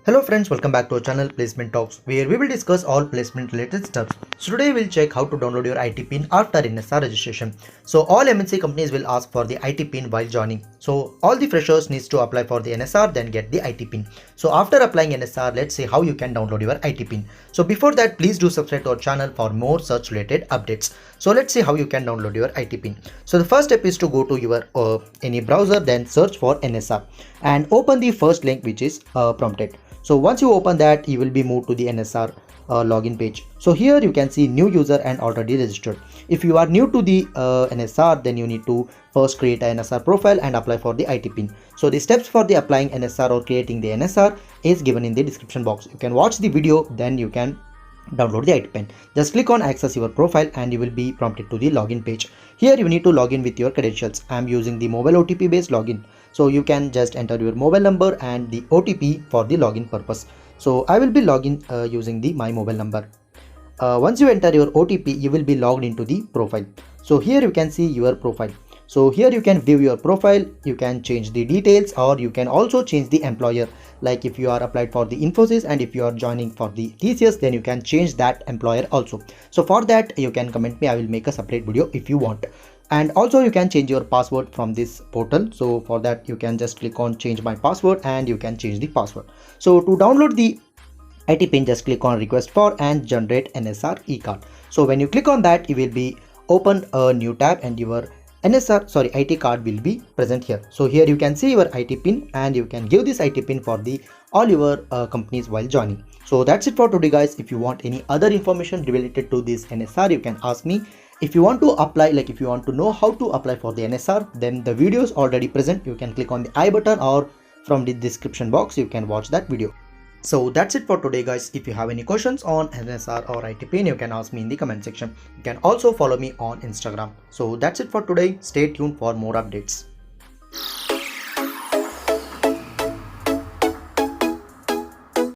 Hello friends, welcome back to our channel Placement Talks, where we will discuss all placement related stuff. So today we'll check how to download your IT PIN after NSR registration. So all MNC companies will ask for the IT PIN while joining. So all the freshers needs to apply for the NSR, then get the IT PIN. So after applying NSR, let's see how you can download your IT PIN. So before that, please do subscribe to our channel for more such related updates. So let's see how you can download your IT PIN. So the first step is to go to your any browser, then search for NSR and open the first link which is prompted. So once you open that, you will be moved to the NSR login page. So here you can see new user and already registered. If you are new to the NSR, then you need to first create an NSR profile and apply for the IT PIN. So the steps for the applying NSR or creating the NSR is given in the description box. You can watch the video, then you can download the IT PIN. Just click on access your profile and you will be prompted to the login page. Here you need to log in with your credentials. I am using the mobile OTP based login. So you can just enter your mobile number and the OTP for the login purpose. So I will be logging using my mobile number. Once you enter your OTP, you will be logged into the profile. So here you can see your profile. So here you can view your profile, you can change the details, or you can also change the employer. Like if you are applied for the Infosys and if you are joining for the TCS, then you can change that employer also. So for that you can comment me, I will make a separate video if you want. And also you can change your password from this portal. So for that you can just click on change my password and you can change the password. So to download the IT PIN, just click on request for and generate NSR e-card. So when you click on that, you will be open a new tab and your IT card will be present here. So here you can see your IT PIN and you can give this IT PIN for the all your companies while joining. So that's it for today guys. If you want any other information related to this NSR, you can ask me. If you want to apply, like if you want to know how to apply for the NSR, then the video is already present. You can click on the I button or from the description box you can watch that video. So that's it for today guys. If you have any questions on NSR or IT PIN, you can ask me in the comment section. You can also follow me on Instagram. So that's it for today. Stay tuned for more updates.